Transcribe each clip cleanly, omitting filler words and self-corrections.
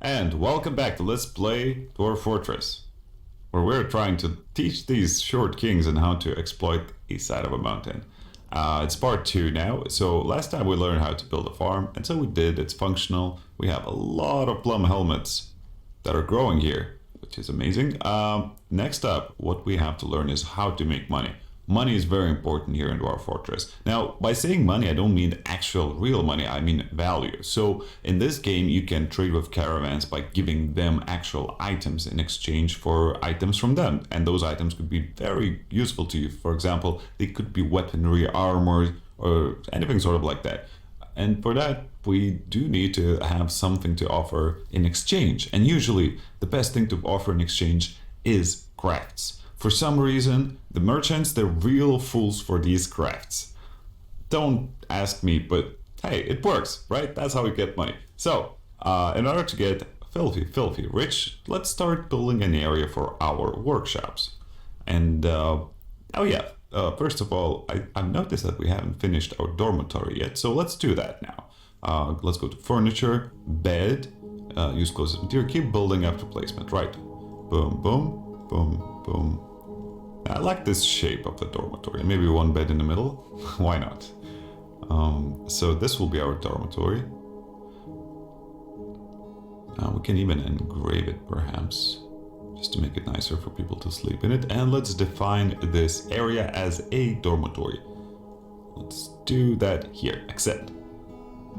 And welcome back to Let's Play Dwarf Fortress, where we're trying to teach these short kings on how to exploit a side of a mountain. It's part 2 now, so last time we learned how to build a farm, and so we did, it's functional. We have a lot of plum helmets that are growing here, which is amazing. Next up, what we have to learn is how to make money. Money is very important here in Dwarf Fortress. Now, by saying money, I don't mean actual real money, I mean value. So in this game, you can trade with caravans by giving them actual items in exchange for items from them. And those items could be very useful to you. For example, they could be weaponry, armor, or anything sort of like that. And for that, we do need to have something to offer in exchange. And usually, the best thing to offer in exchange is crafts. For some reason, the merchants, they're real fools for these crafts. Don't ask me, but hey, it works, right? That's how we get money. So, in order to get filthy rich, let's start building an area for our workshops. And, oh yeah, first of all, I've noticed that we haven't finished our dormitory yet, so let's do that now. Let's go to furniture, bed, use closest material, keep building after placement, right? Boom, boom, boom, boom. I like this shape of the dormitory. Maybe one bed in the middle. Why not? So this will be our dormitory. We can even engrave it, perhaps, just to make it nicer for people to sleep in it. And let's define this area as a dormitory. Let's do that here. Accept.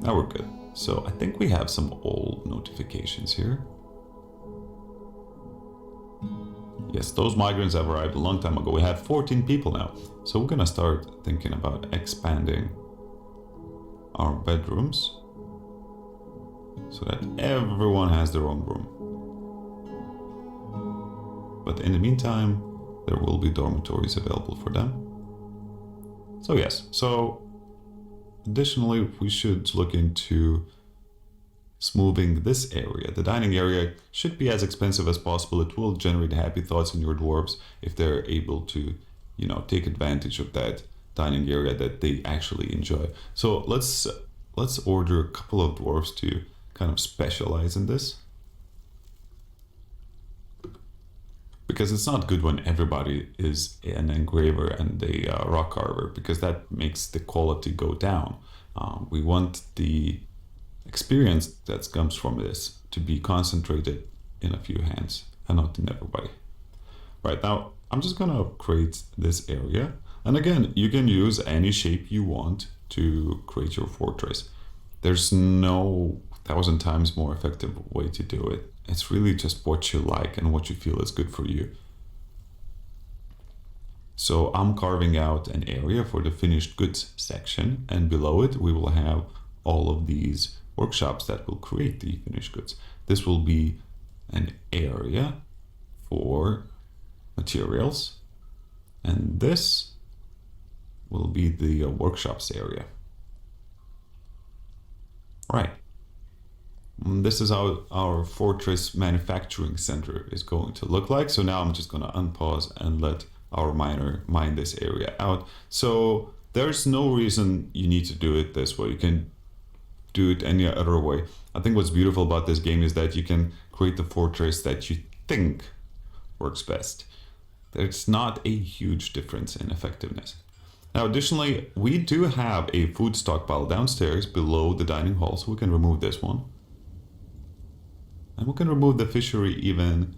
Now we're good. So I think we have some old notifications here. Yes, those migrants have arrived a long time ago. We have 14 people now. So we're gonna start thinking about expanding our bedrooms so that everyone has their own room. But in the meantime, there will be dormitories available for them. So yes, so additionally, we should look into smoothing this area. The dining area should be as expensive as possible. It will generate happy thoughts in your dwarves if they're able to, take advantage of that dining area that they actually enjoy. So let's order a couple of dwarves to kind of specialize in this. Because it's not good when everybody is an engraver and a rock carver, because that makes the quality go down. We want the experience that comes from this to be concentrated in a few hands and not in everybody. Right, now I'm just gonna create this area, and again, you can use any shape you want to create your fortress. There's no 1,000 times more effective way to do it. It's really just what you like and what you feel is good for you. So I'm carving out an area for the finished goods section, and below it we will have all of these workshops that will create the finished goods. This will be an area for materials, and this will be the workshops area. Right. This is how our fortress manufacturing center is going to look like. So now I'm just going to unpause and let our miner mine this area out. So there's no reason you need to do it this way. You can do it any other way. I think what's beautiful about this game is that you can create the fortress that you think works best. There's not a huge difference in effectiveness. Now, additionally, we do have a food stockpile downstairs below the dining hall, so we can remove this one. And we can remove the fishery even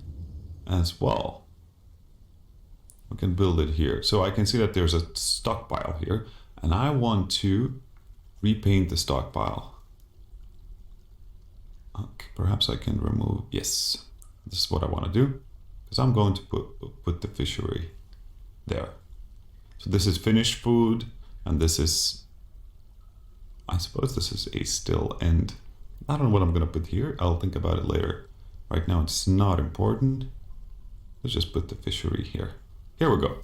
as well. We can build it here. So I can see that there's a stockpile here, and I want to repaint the stockpile. Okay, perhaps I can remove, yes, this is what I want to do, because I'm going to put the fishery there. So this is finished food, and this is, I suppose this is a still end. I don't know what I'm going to put here. I'll think about it later. Right now it's not important. Let's just put the fishery here. Here we go.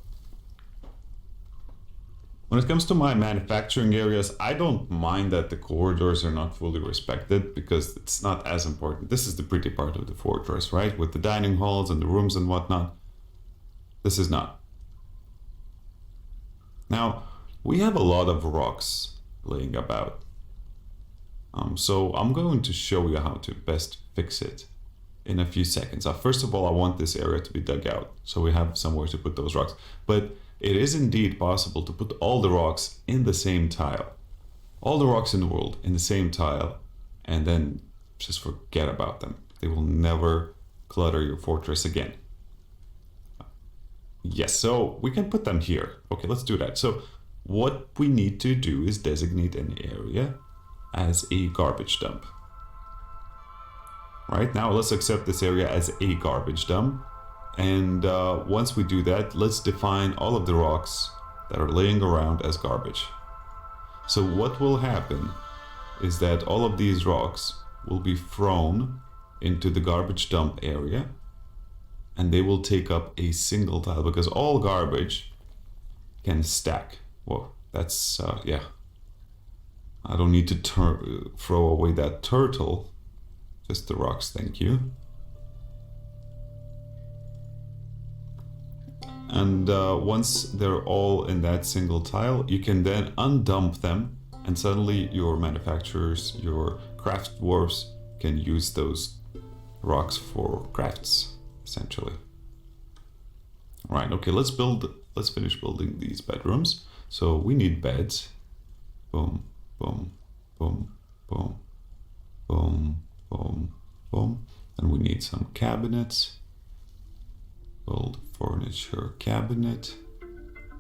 When it comes to my manufacturing areas, I don't mind that the corridors are not fully respected, because it's not as important. This is the pretty part of the fortress, right? With the dining halls and the rooms and whatnot. This is not. Now, we have a lot of rocks laying about. So I'm going to show you how to best fix it in a few seconds. First of all, I want this area to be dug out so we have somewhere to put those rocks. But it is indeed possible to put all the rocks in the same tile. All the rocks in the world in the same tile, and then just forget about them. They will never clutter your fortress again. Yes, so we can put them here. Okay, let's do that. So what we need to do is designate an area as a garbage dump. Right, now let's accept this area as a garbage dump. And once we do that, let's define all of the rocks that are laying around as garbage. So what will happen is that all of these rocks will be thrown into the garbage dump area, and they will take up a single tile because all garbage can stack. Well, that's, yeah. I don't need to throw away that turtle. Just the rocks, thank you. And once they're all in that single tile, you can then undump them, and suddenly your manufacturers, your craft dwarves, can use those rocks for crafts, essentially. Right, okay, let's finish building these bedrooms. So we need beds. Boom, boom, boom, boom, boom, boom, boom. And we need some cabinets. Build furniture cabinet.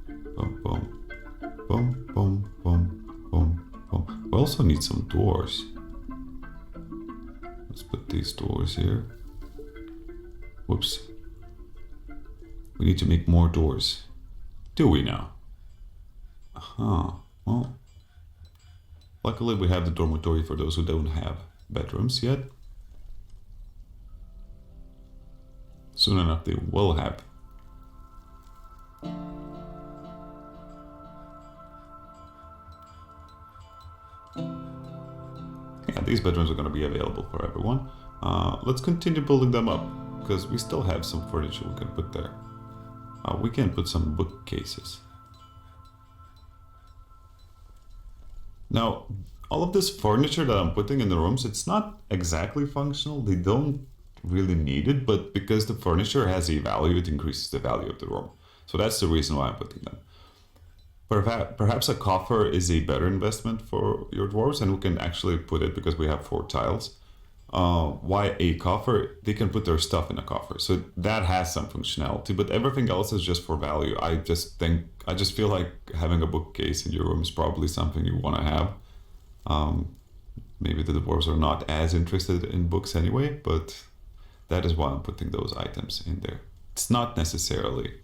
Boom, boom, boom, boom, boom, boom, boom. We also need some doors. Let's put these doors here. Whoops. We need to make more doors. Do we now? Well, luckily we have the dormitory for those who don't have bedrooms yet. Soon enough they will have. Yeah, these bedrooms are going to be available for everyone. Let's continue building them up, because we still have some furniture we can put there. We can put some bookcases. Now, all of this furniture that I'm putting in the rooms, it's not exactly functional. They don't really need it, but because the furniture has a value, it increases the value of the room. So that's the reason why I'm putting them. Perhaps a coffer is a better investment for your dwarves, and we can actually put it because we have 4 tiles. Why a coffer? They can put their stuff in a coffer, so that has some functionality, but everything else is just for value. I just feel like having a bookcase in your room is probably something you want to have. Maybe the dwarves are not as interested in books anyway, but that is why I'm putting those items in there. It's not necessarily,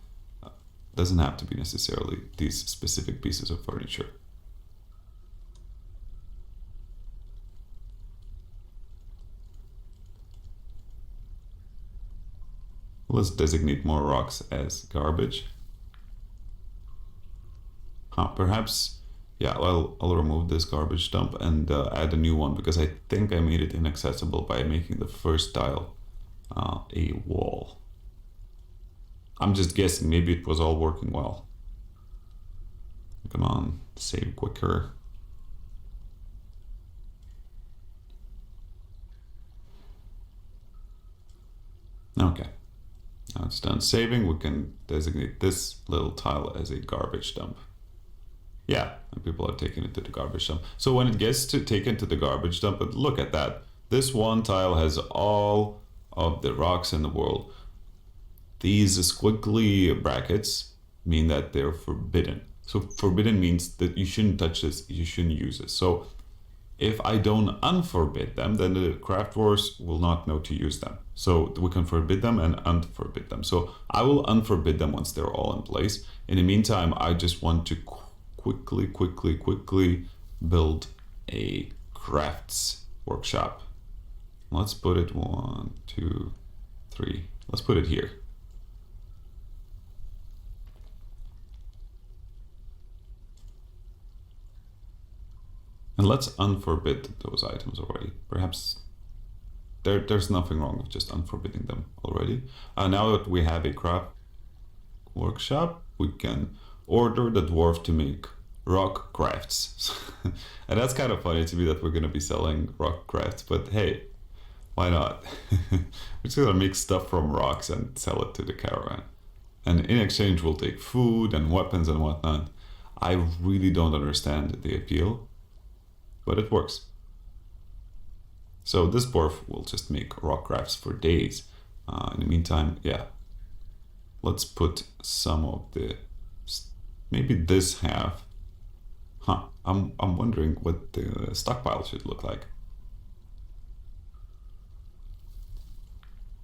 doesn't have to be necessarily these specific pieces of furniture. Let's designate more rocks as garbage. Perhaps, yeah, I'll remove this garbage dump and add a new one, because I think I made it inaccessible by making the first tile a wall. I'm just guessing, maybe it was all working well. Come on, save quicker. Okay. Now it's done saving, we can designate this little tile as a garbage dump. Yeah, and people are taking it to the garbage dump. So when it gets taken to the garbage dump, but look at that. This one tile has all of the rocks in the world. These squiggly brackets mean that they're forbidden. So forbidden means that you shouldn't touch this, you shouldn't use it. So if I don't unforbid them, then the craft dwarves will not know to use them. So we can forbid them and unforbid them. So I will unforbid them once they're all in place. In the meantime, I just want to quickly build a crafts workshop. Let's put it 1, 2, 3. Let's put it here. And let's unforbid those items already. Perhaps there's nothing wrong with just unforbidding them already. Now that we have a craft workshop, we can order the dwarf to make rock crafts. And that's kind of funny to me that we're going to be selling rock crafts, but hey, why not? We're just going to make stuff from rocks and sell it to the caravan. And in exchange, we'll take food and weapons and whatnot. I really don't understand the appeal, but it works. So this dwarf will just make rock crafts for days. In the meantime, yeah, let's put some of the, maybe this half. I'm wondering what the stockpile should look like.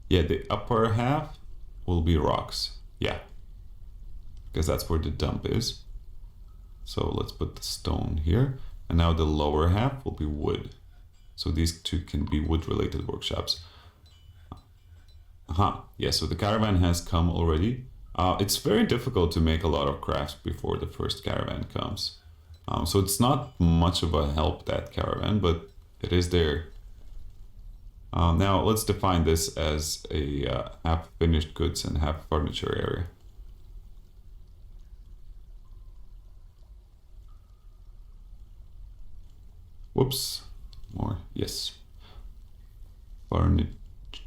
Yeah, the upper half will be rocks. Yeah, because that's where the dump is. So let's put the stone here. And now the lower half will be wood. So these two can be wood-related workshops. Yeah, so the caravan has come already. It's very difficult to make a lot of crafts before the first caravan comes. So it's not much of a help, that caravan, but it is there. Now let's define this as a half finished goods and half furniture area. Whoops, more, yes.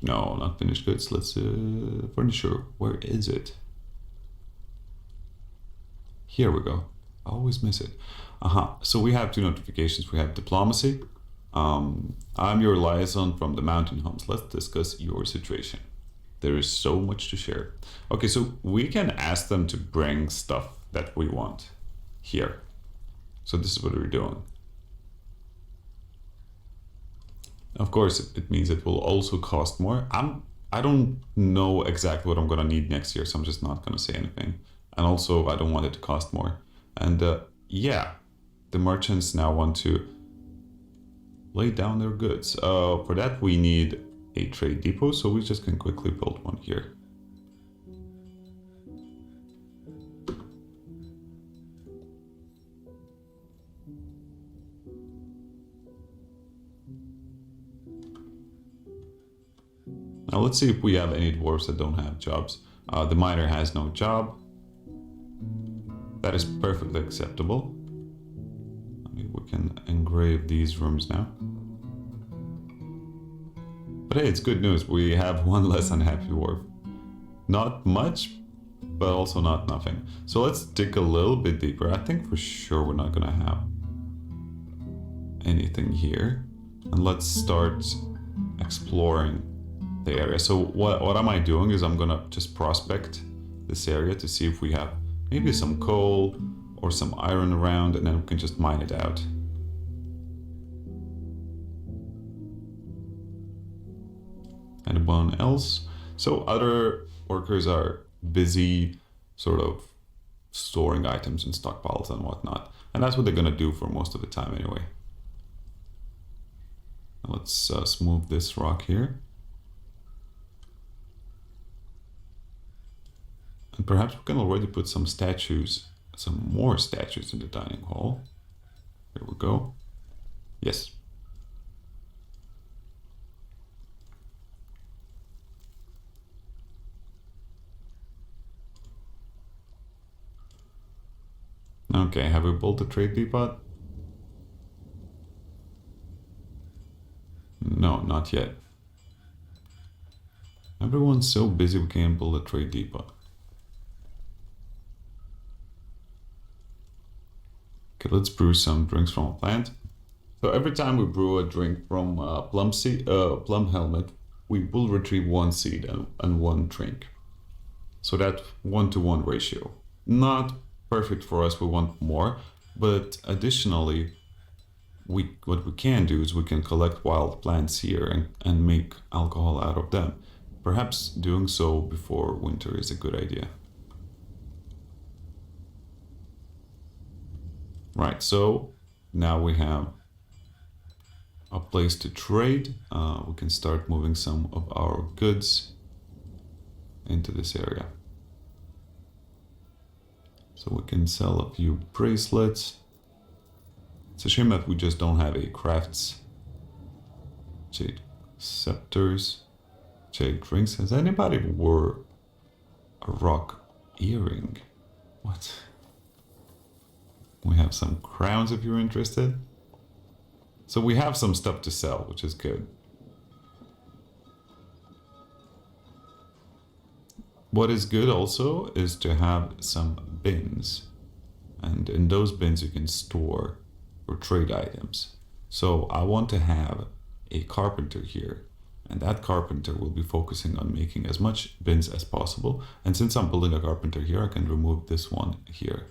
No, not finished goods, let's, furniture, where is it? Here we go, I always miss it. So we have two notifications. We have diplomacy. I'm your liaison from the mountain homes. Let's discuss your situation. There is so much to share. Okay, so we can ask them to bring stuff that we want here. So this is what we're doing. Of course, it means it will also cost more. I don't know exactly what I'm gonna need next year, so I'm just not gonna say anything. And also, I don't want it to cost more. And yeah, the merchants now want to lay down their goods. For that, we need a trade depot, so we just can quickly build one here. Now let's see if we have any dwarves that don't have jobs. The miner has no job. That is perfectly acceptable. I mean, we can engrave these rooms now. But hey, it's good news. We have one less unhappy dwarf. Not much, but also not nothing. So let's dig a little bit deeper. I think for sure we're not gonna have anything here. And let's start exploring the area. So what am I doing is I'm gonna just prospect this area to see if we have maybe some coal or some iron around, and then we can just mine it out. Anyone else? So other workers are busy sort of storing items in stockpiles and whatnot. And that's what they're gonna do for most of the time anyway. Let's smooth this rock here. And perhaps we can already put some statues, some more statues in the dining hall. Here we go. Yes. Okay, have we built a trade depot? No, not yet. Everyone's so busy we can't build a trade depot. Okay, let's brew some drinks from a plant. So every time we brew a drink from plum helmet, we will retrieve one seed and one drink. So that 1-to-1 ratio. Not perfect for us, we want more, but additionally, what we can do is we can collect wild plants here and make alcohol out of them. Perhaps doing so before winter is a good idea. Right, so now we have a place to trade. We can start moving some of our goods into this area. So we can sell a few bracelets. It's a shame that we just don't have a crafts. Jade scepters, jade drinks. Has anybody wore a rock earring? What? We have some crowns if you're interested. So we have some stuff to sell, which is good. What is good also is to have some bins. And in those bins you can store or trade items. So I want to have a carpenter here. And that carpenter will be focusing on making as much bins as possible. And since I'm building a carpenter here, I can remove this one here.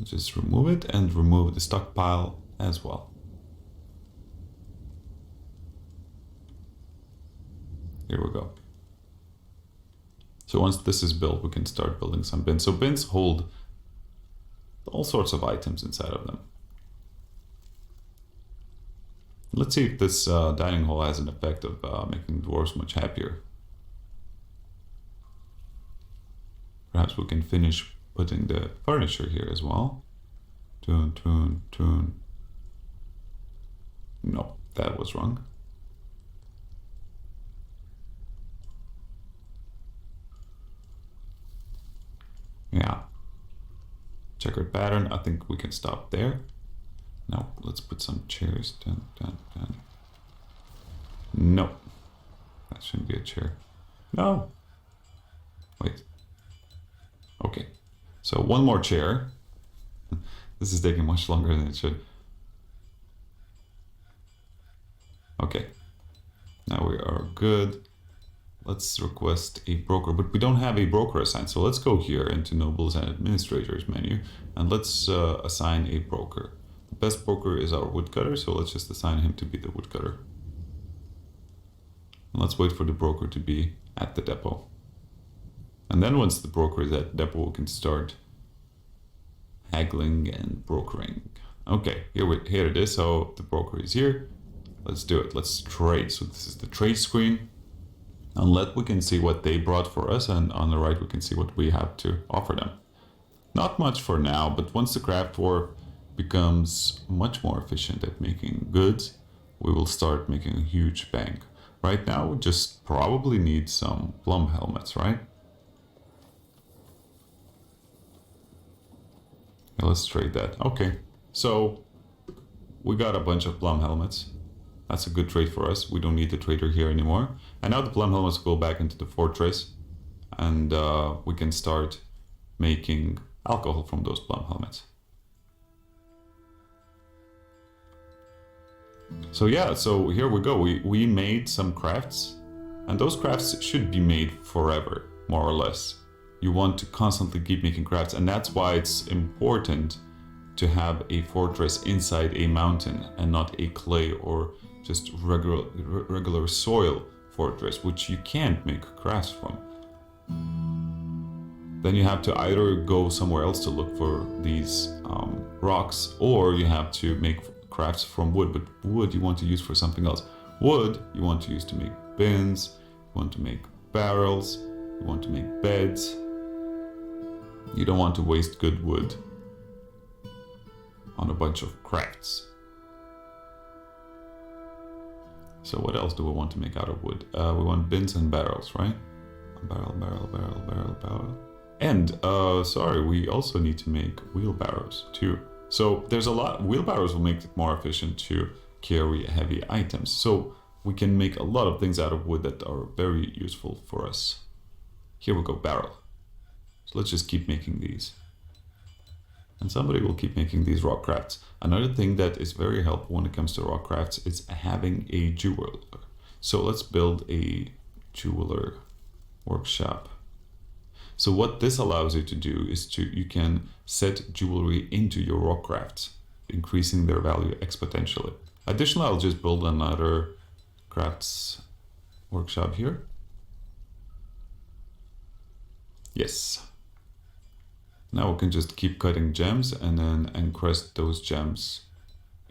Just remove it and remove the stockpile as well. Here we go. So once this is built, we can start building some bins. So bins hold all sorts of items inside of them. Let's see if this dining hall has an effect of making dwarves much happier. Perhaps we can finish putting the furniture here as well. Tune. No, that was wrong. Yeah. Checkered pattern. I think we can stop there. Now let's put some chairs. Dun. No. That shouldn't be a chair. No. Wait. Okay. So one more chair. This is taking much longer than it should. Okay. Now we are good. Let's request a broker, but we don't have a broker assigned. So let's go here into Nobles and Administrators menu, and let's assign a broker. The best broker is our woodcutter, so let's just assign him to be the woodcutter. And let's wait for the broker to be at the depot. And then once the broker is at the depot, we can start haggling and brokering. Okay, here it is. So the broker is here. Let's do it. Let's trade. So this is the trade screen. On left, we can see what they brought for us, and on the right, we can see what we have to offer them. Not much for now, but once the craft dwarf becomes much more efficient at making goods, we will start making a huge bank. Right now, we just probably need some plum helmets, right? Yeah, let's trade that. Okay, so we got a bunch of plum helmets. That's a good trade for us. We don't need the trader here anymore. And now the plum helmets go back into the fortress, and we can start making alcohol from those plum helmets. So yeah, so here we go. We made some crafts, and those crafts should be made forever, more or less. You want to constantly keep making crafts, and that's why it's important to have a fortress inside a mountain and not a clay or just regular soil fortress, which you can't make crafts from. Then you have to either go somewhere else to look for these rocks, or you have to make crafts from wood. But wood you want to use for something else. Wood you want to use to make bins, you want to make barrels, you want to make beds. You don't want to waste good wood on a bunch of crafts. So what else do we want to make out of wood? We want bins and barrels, right? Barrel. And, sorry, we also need to make wheelbarrows too. So there's a lot. Wheelbarrows will make it more efficient to carry heavy items. So we can make a lot of things out of wood that are very useful for us. Here we go, barrel. So let's just keep making these. And somebody will keep making these rock crafts. Another thing that is very helpful when it comes to rock crafts is having a jeweler. So let's build a jeweler workshop. So what this allows you to do is you can set jewelry into your rock crafts, increasing their value exponentially. Additionally, I'll just build another crafts workshop here. Yes. Now we can just keep cutting gems and then encrust those gems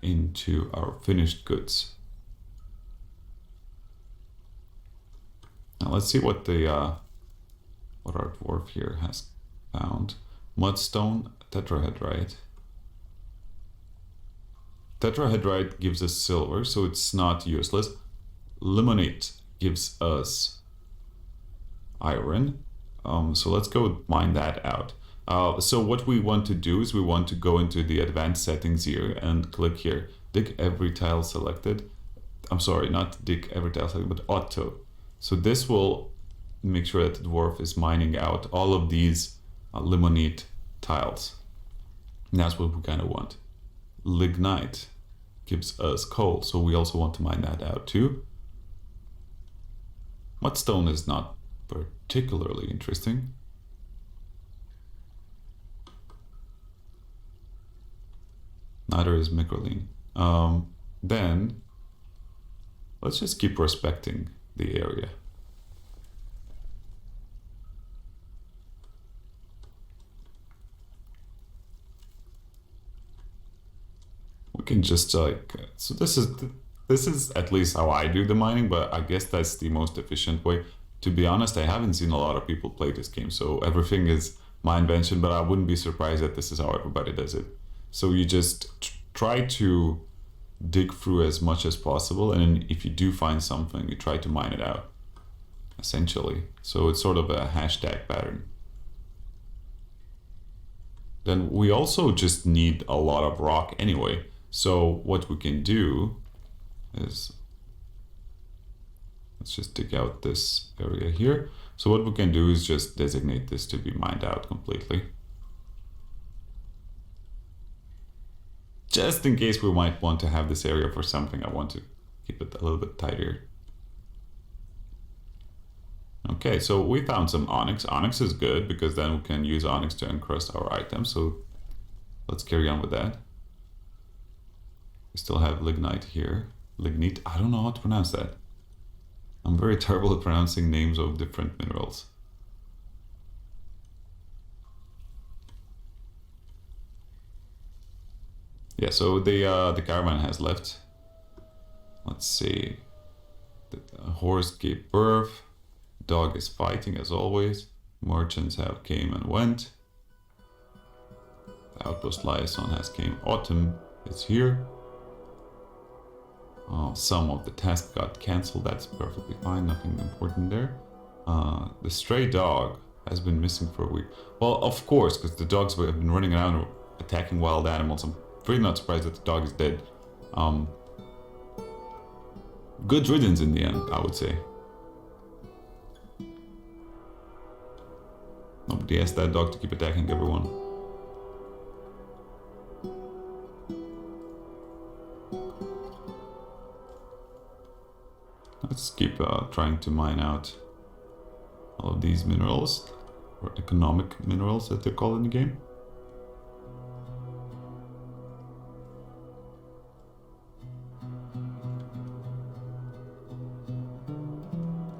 into our finished goods. Now let's see what our dwarf here has found. Mudstone, tetrahedrite. Tetrahedrite gives us silver, so it's not useless. Limonite gives us iron. So let's go mine that out. So what we want to do is we want to go into the advanced settings here and click here, dig every tile selected. I'm sorry, not dig every tile selected, but auto. So this will make sure that the dwarf is mining out all of these limonite tiles. And that's what we kind of want. Lignite gives us coal, so we also want to mine that out too. Mudstone is not particularly interesting. Neither is microline. Then let's just keep prospecting the area. We can just like, so this is at least how I do the mining, but I guess that's the most efficient way. To be honest, I haven't seen a lot of people play this game, so everything is my invention, but I wouldn't be surprised that this is how everybody does it. So you just try to dig through as much as possible, and then if you do find something, you try to mine it out, essentially. So it's sort of a hashtag pattern. Then we also just need a lot of rock anyway. So what we can do is, let's just dig out this area here. So what we can do is just designate this to be mined out completely. Just in case we might want to have this area for something, I want to keep it a little bit tighter. Okay, so we found some onyx. Onyx is good because then we can use onyx to encrust our items. So let's carry on with that. We still have lignite here. Lignite, I don't know how to pronounce that. I'm very terrible at pronouncing names of different minerals. Yeah, so the caravan has left. Let's see. The horse gave birth. Dog is fighting as always. Merchants have came and went. The outpost liaison has came. Autumn is here. Some of the tasks got cancelled. That's perfectly fine. Nothing important there. The stray dog has been missing for a week. Well, of course, because the dogs have been running around attacking wild animals. I'm really not surprised that the dog is dead. Good riddance in the end, I would say. Nobody asked that dog to keep attacking everyone. Let's keep trying to mine out all of these minerals, or economic minerals that they're called in the game.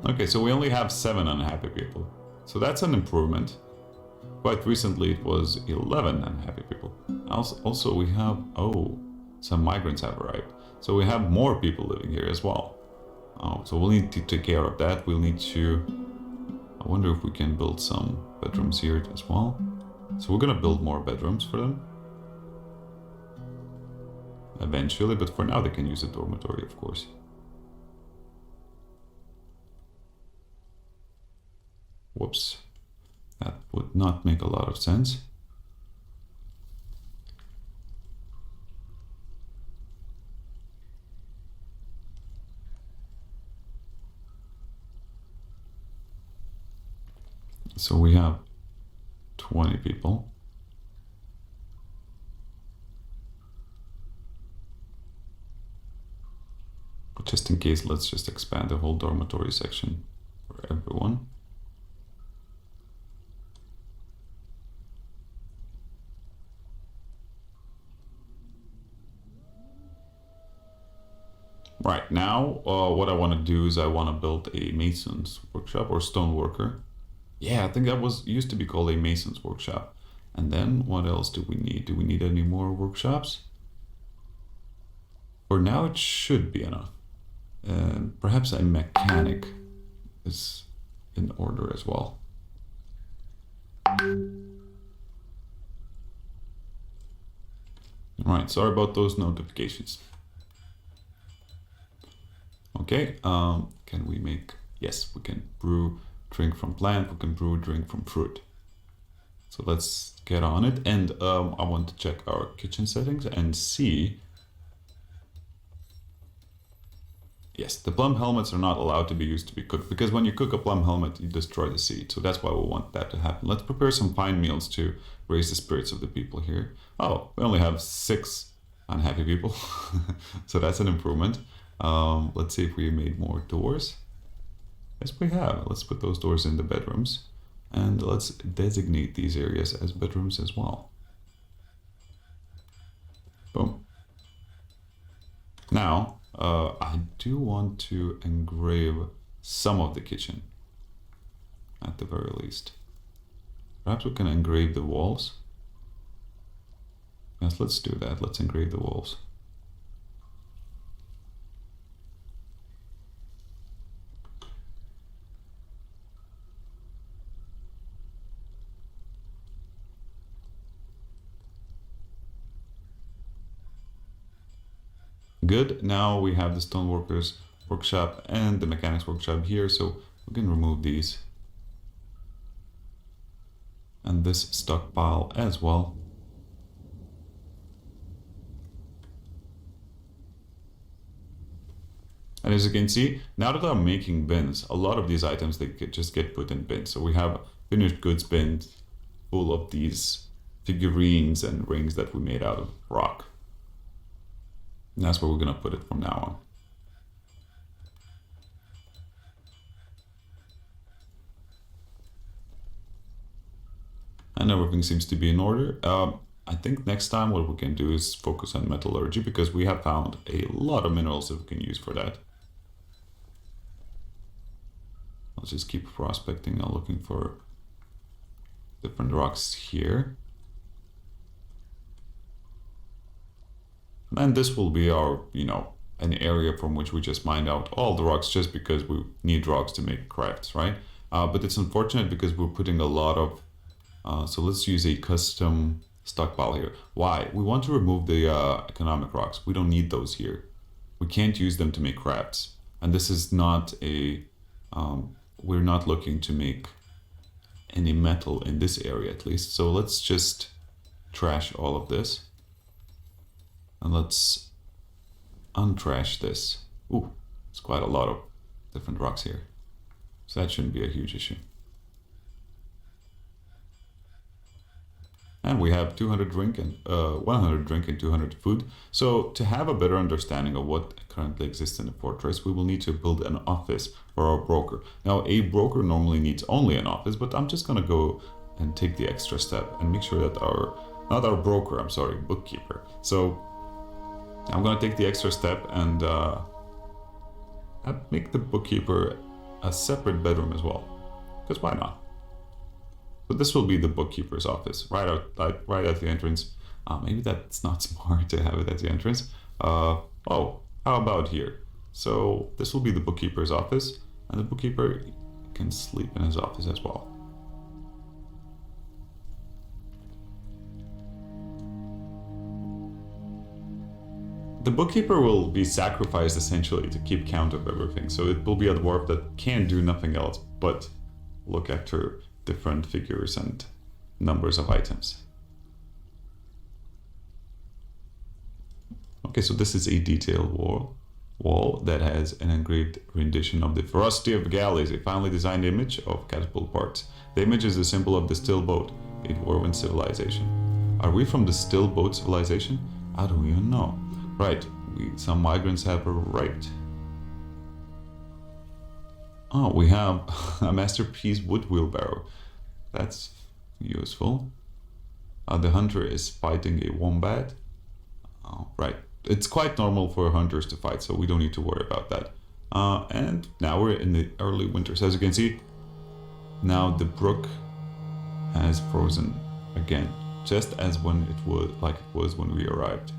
Okay, so we only have 7 unhappy people. So that's an improvement. Quite recently it was 11 unhappy people. Also we have, oh, some migrants have arrived. So we have more people living here as well. So we'll need to take care of that. We'll need to, I wonder if we can build some bedrooms here as well. So we're gonna build more bedrooms for them. Eventually, but for now they can use a dormitory, of course. Whoops, that would not make a lot of sense. So we have 20 people. But just in case, let's just expand the whole dormitory section for everyone. Right, now what I want to do is I want to build a mason's workshop or stoneworker. Yeah, I think that was used to be called a mason's workshop. And then what else do we need? Do we need any more workshops? For now it should be enough. Perhaps a mechanic is in order as well. Alright, sorry about those notifications. Okay, can we make, yes, we can brew drink from plant, we can brew drink from fruit. So let's get on it. And I want to check our kitchen settings and see. Yes, the plum helmets are not allowed to be used to be cooked, because when you cook a plum helmet, you destroy the seed. So that's why we want that to happen. Let's prepare some fine meals to raise the spirits of the people here. Oh, we only have 6 unhappy people. So that's an improvement. Let's see if we made more doors. Yes, we have. Let's put those doors in the bedrooms. And let's designate these areas as bedrooms as well. Boom. Now, I do want to engrave some of the kitchen, at the very least. Perhaps we can engrave the walls. Yes, let's do that. Let's engrave the walls. Good. Now we have the stoneworkers workshop and the mechanics workshop here, so we can remove these. And this stockpile as well. And as you can see, now that I'm making bins, a lot of these items, they just get put in bins. So we have finished goods bins full of these figurines and rings that we made out of rock. And that's where we're gonna put it from now on. And everything seems to be in order. I think next time what we can do is focus on metallurgy, because we have found a lot of minerals that we can use for that. Let's just keep prospecting and looking for different rocks here. And this will be our, an area from which we just mine out all the rocks, just because we need rocks to make crafts, right? But it's unfortunate because we're putting a lot of, so let's use a custom stockpile here. Why? We want to remove the economic rocks. We don't need those here. We can't use them to make crafts. And this is not a, we're not looking to make any metal in this area at least. So let's just trash all of this. And let's untrash this. Ooh, it's quite a lot of different rocks here. So that shouldn't be a huge issue. And we have 200 drink and 100 drink and 200 food. So to have a better understanding of what currently exists in the fortress, we will need to build an office for our broker. Now, a broker normally needs only an office, but I'm just gonna go and take the extra step and make sure that not our broker, I'm sorry, bookkeeper. So I'm gonna take the extra step and make the bookkeeper a separate bedroom as well, because why not? But this will be the bookkeeper's office, right at the entrance. Maybe that's not smart to have it at the entrance. Oh, how about here? So this will be the bookkeeper's office, and the bookkeeper can sleep in his office as well. The bookkeeper will be sacrificed essentially to keep count of everything. So it will be a dwarf that can do nothing else but look after different figures and numbers of items. Okay, so this is a detailed wall that has an engraved rendition of the ferocity of galleys, a finely designed image of catapult parts. The image is the symbol of the still boat, a dwarven civilization. Are we from the still boat civilization? I don't even know. Right, some migrants have arrived. Oh, we have a masterpiece wood wheelbarrow. That's useful. The hunter is fighting a wombat. Oh, right. It's quite normal for hunters to fight, so we don't need to worry about that. And now we're in the early winter. So as you can see, now the brook has frozen again, just as when it was when we arrived.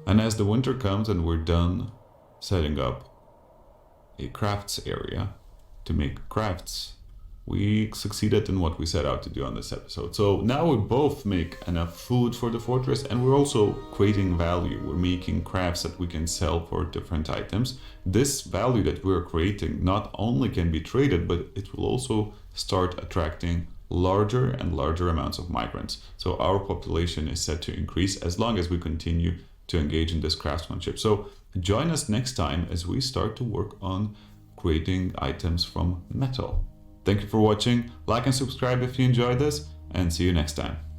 And as the winter comes and we're done setting up a crafts area to make crafts, we succeeded in what we set out to do on this episode. So now we both make enough food for the fortress, and we're also creating value. We're making crafts that we can sell for different items. This value that we're creating not only can be traded, but it will also start attracting larger and larger amounts of migrants. So our population is set to increase as long as we continue to engage in this craftsmanship. So join us next time as we start to work on creating items from metal. Thank you for watching. Like and subscribe if you enjoyed this, and see you next time.